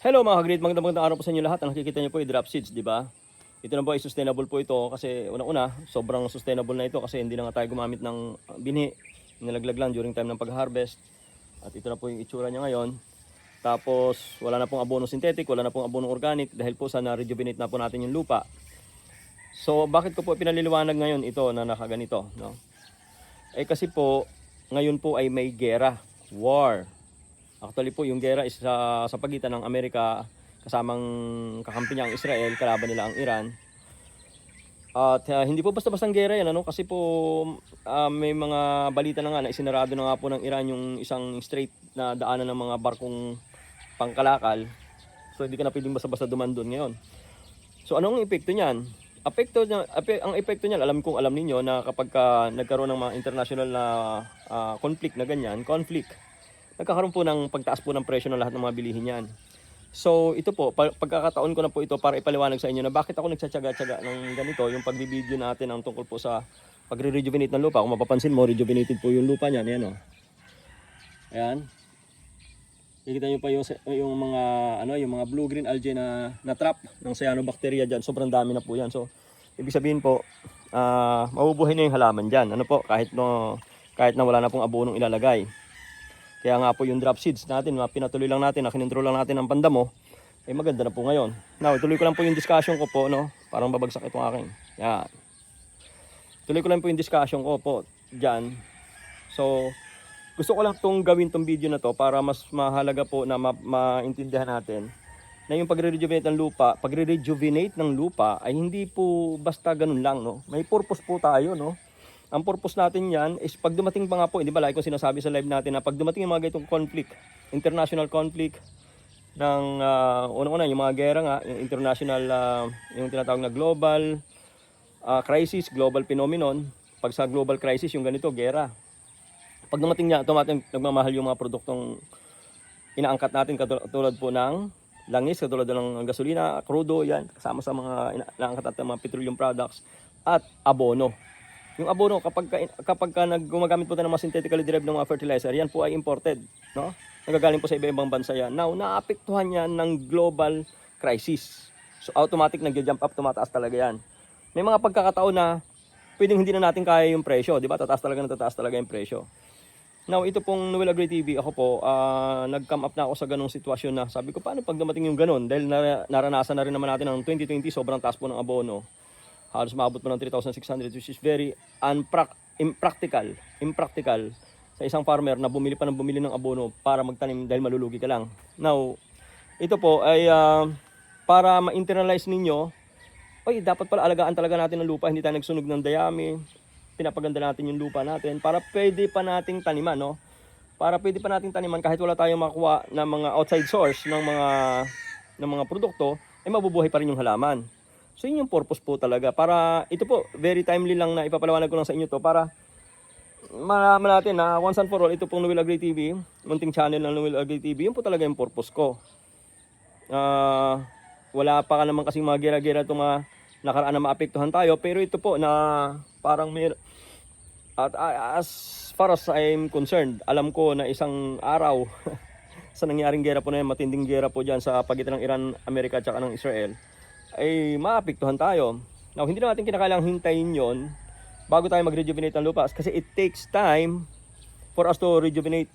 Hello mga ka-great, magandang araw po sa inyo lahat. Ang nakikita niyo po ay drop seeds, di ba? Ito na po ay sustainable po ito kasi una-una, sobrang sustainable na ito kasi hindi na nga tayo gumamit ng binhi. Nilaglag lang during time ng pag-harvest. At ito na po yung itsura niya ngayon. Tapos wala na pong abono synthetic, wala na pong abono organic dahil po sa na-rejuvenate na po natin yung lupa. So bakit ko po pinaliliwanag ngayon ito na nakaganito, no? Kasi po ngayon po ay may gera, war. Actually po yung gera is sa pagitan ng Amerika kasamang kakampi niya ang Israel, kalaban nila ang Iran. At hindi po basta-bastang gera yan, ano? Kasi po may mga balita na nga na isinarado na nga po ng Iran yung isang strait na daanan ng mga barkong pangkalakal. So hindi ka na pwedeng basta-basta duman doon ngayon. So anong epekto niyan? Ang epekto niyan, alam ninyo na kapag nagkaroon ng mga international na conflict na ganyan, nagkakaroon po ng pagtaas po ng presyo ng lahat ng mga bilihin niyan. So ito po, pagkakataon ko na po ito para ipaliwanag sa inyo na bakit ako nagtsatsaga-tsaga ng ganito, yung pagbibideo natin ang tungkol po sa pagre-rejuvenate ng lupa. Kung mapapansin mo, rejuvenated po yung lupa niyan, yan o. Ayan. Nakikita niyo pa yung mga yung mga blue-green algae na trap ng cyanobacteria diyan. Sobrang dami na po 'yan. So ibig sabihin po, mabubuhay na yung halaman diyan. Ano po, kahit na wala na pong abonong ilalagay. Kaya nga po yung drop seeds natin, pinatuloy lang natin, kinontrol lang natin ang pandamo, maganda na po ngayon. Now, tuloy ko lang po yung discussion ko po, no? Parang babagsak itong akin. Yan. Tuloy ko lang po yung discussion ko po diyan. So gusto ko lang itong gawin tong video na to para mas mahalaga po na maintindihan natin na yung pagre-rejuvenate ng lupa ay hindi po basta ganun lang, no? May purpose po tayo, no? Ang purpose natin yan is pag dumating pa nga po, hindi ba like ko sinasabi sa live natin na pag dumating yung mga ganitong conflict, international conflict ng una-una yung mga gera nga, yung international, yung tinatawag na global crisis, global phenomenon. Pag sa global crisis, yung ganito, gera. Pag dumating niya, automatic nagmamahal yung mga produktong inaangkat natin katulad po ng langis, katulad ng gasolina, crudo, yan, kasama sa mga inaangkat natin mga petroleum products at abono. Yung abono, kapag gumagamit po tayo ng mga synthetically derived ng mga fertilizer, yan po ay imported, no? Nagagaling po sa iba-ibang bansa yan. Now, naapektuhan yan ng global crisis. So, automatic nag-jump up, tumataas talaga yan. May mga pagkakataon na pwedeng hindi na natin kaya yung presyo, di ba? Tataas talaga yung presyo. Now, ito pong Noel Agri TV, ako po, nag-come up na ako sa ganong sitwasyon na sabi ko, paano pag dumating yung ganon? Dahil naranasan na rin naman natin ng 2020, sobrang taas po ng abono. Halos maabot po ng 3,600, which is very impractical sa isang farmer na bumili ng abono para magtanim dahil malulugi ka lang. Now, ito po ay para ma-internalize ninyo, dapat pala alagaan talaga natin ang lupa, hindi tayo nagsunog ng dayami, pinapaganda natin yung lupa natin para pwede pa nating taniman, no? Para pwede pa nating taniman kahit wala tayong makuha ng mga outside source ng mga produkto, mabubuhay pa rin yung halaman. So yun yung purpose po talaga. Para ito po, very timely lang na ipapaliwanag ko lang sa inyo to para malaman natin na once and for all, ito pong Noel Agri TV, munting channel ng Noel Agri TV, yun po talaga yung purpose ko. Wala pa ka naman kasing mga gera-gera itong mga nakaraan na maapektuhan tayo, pero ito po na parang as far as I'm concerned, alam ko na isang araw sa nangyaring gera po na yan, matinding gera po dyan sa pagitan ng Iran, Amerika at saka ng Israel, ay maapektuhan tayo. Now, hindi na natin kinakailangang hintayin yon bago tayo mag-rejuvenate ng lupa kasi it takes time for us to rejuvenate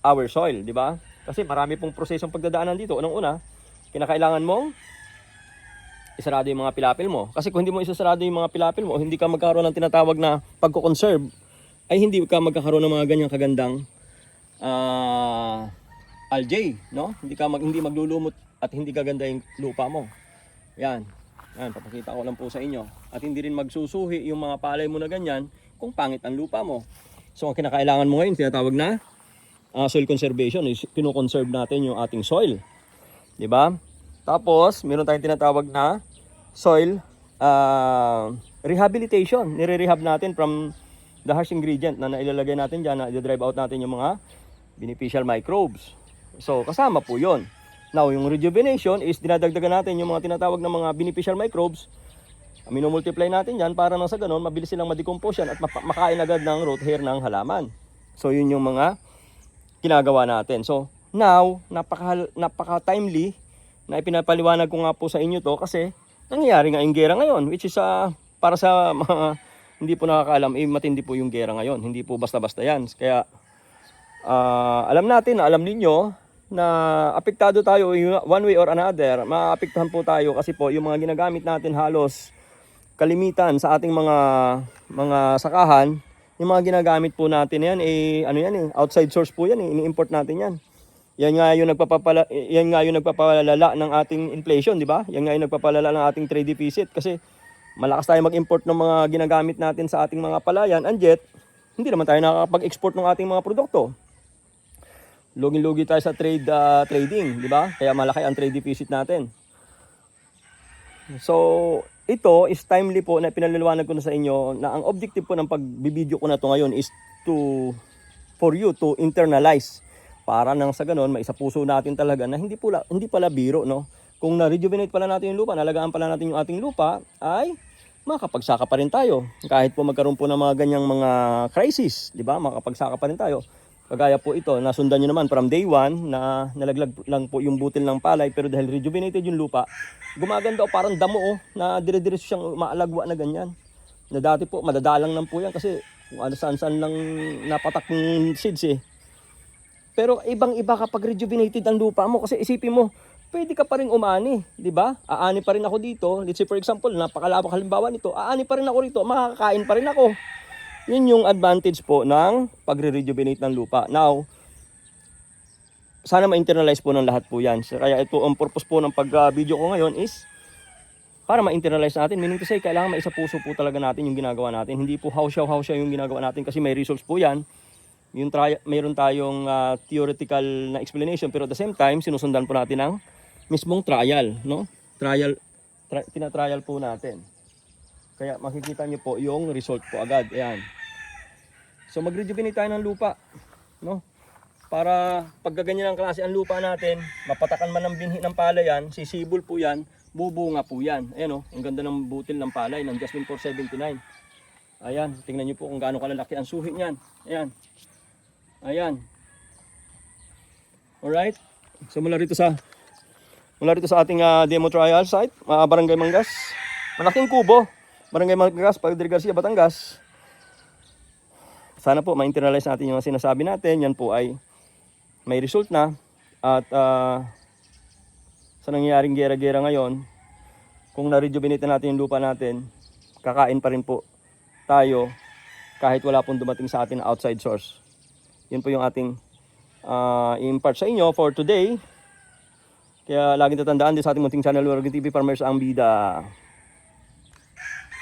our soil, di ba? Kasi marami pong prosesong pagdadaanan dito. Unang-una, kinakailangan mong isarado yung mga pilapil mo. Kasi kung hindi mo isasarado yung mga pilapil mo, hindi ka magkakaroon ng tinatawag na pagko-conserve, ay hindi ka magkakaroon ng mga ganyang kagandang algae, no? Hindi maglulumot at hindi gaganda yung lupa mo. Yan, papakita ko lang po sa inyo. At hindi rin magsusuhi yung mga palay mo na ganyan kung pangit ang lupa mo. So ang kinakailangan mo ngayon, tinatawag na soil conservation. Pino-conserve natin yung ating soil. Diba? Tapos, meron tayong tinatawag na soil rehabilitation. Nire-rehab natin from the harsh ingredient na nailalagay natin dyan, na i-drive out natin yung mga beneficial microbes. So, kasama po yun. Now, yung rejuvenation is dinadagdagan natin yung mga tinatawag na mga beneficial microbes. Minomultiply natin yan para nang sa ganun, mabilis silang ma-decompose yan at makain agad ng root hair ng halaman. So, yun yung mga ginagawa natin. So, now, napaka-timely na ipinapaliwanag ko nga po sa inyo to kasi nangyayari nga yung gera ngayon, which is para sa mga hindi po nakakaalam, matindi po yung gera ngayon. Hindi po basta-basta yan. Kaya alam natin, alam ninyo na apektado tayo one way or another. Maapektuhan po tayo kasi po yung mga ginagamit natin halos kalimitan sa ating mga sakahan, yung mga ginagamit po natin yan, outside source po yan, ini-import natin yan. Yan nga yung nagpapalala ng ating inflation, di ba? Yan nga yung nagpapalala ng ating trade deficit kasi malakas tayo mag-import ng mga ginagamit natin sa ating mga palayan, and yet hindi naman tayo nakakapag-export ng ating mga produkto. Lugi-lugi tayo sa trading, di ba? Kaya malaki ang trade deficit natin. So, ito is timely po na pinaliliwanag ko na sa inyo na ang objective po ng pagbibideo ko na to ngayon is for you to internalize para nang sa ganun maisapuso natin talaga na hindi pala biro, no? Kung na-rejuvenate pala natin yung lupa, nalagaan pala natin yung ating lupa, ay makapagsaka pa rin tayo. Kahit po magkaroon po ng mga ganyang mga crisis, di ba? Makapagsaka pa rin tayo. Kagaya po ito, nasundan nyo naman from day 1 na nalaglag lang po yung butil ng palay, pero dahil rejuvenated yung lupa, gumaganda o parang damo na dire-diretso siyang maalagwa na ganyan. Na dati po, madadalang lang po yan kasi kung ano saan-saan lang napatak ng seeds eh. Pero ibang-iba kapag rejuvenated ang lupa mo kasi isipin mo, pwede ka pa rin umani, di ba? Aani pa rin ako dito. Let's say for example, napakalawak halimbawa nito, aani pa rin ako rito, makakakain pa rin ako. Yun yung advantage po ng pagre-rejuvenate ng lupa. Now, sana ma-internalize po ng lahat po yan. Kaya ito, ang purpose po ng pag-video ko ngayon is para ma-internalize natin. Meaning to say, kailangan maisapuso po talaga natin yung ginagawa natin. Hindi po hausyaw-hausyaw yung ginagawa natin kasi may results po yan. Mayroon tayong theoretical na explanation, pero at the same time, sinusundan po natin ang mismong trial, no? Tina-trial po natin. Kaya makikita nyo po yung result po agad. Ayan. So mag-rejuvenate tayo ng lupa, no? Para pag ganyan ang klase ang lupa natin, mapatakan man ng binhi ng palay yan, sisibol po yan, bubunga po yan. Ayan, oh, ang ganda ng butil ng palay ng Jasmine 479. Ayan, tingnan nyo po kung gaano kalalaki ang suhi niyan. Ayan. Ayan. Alright. So mula rito sa ating demo trial site, Barangay Mangas. Malaking kubo. Barangay Mangas, Padre Garcia, Batangas. Sana po ma-internalize natin yung sinasabi natin. Yan po ay may result na. At sa nangyayaring gera-gera ngayon, kung na-rejuvenate natin yung lupa natin, kakain pa rin po tayo kahit wala pong dumating sa atin na outside source. Yun po yung ating i-impart sa inyo for today. Kaya laging tatandaan din sa ating munting channel, Lurgan TV Farmers ang bida.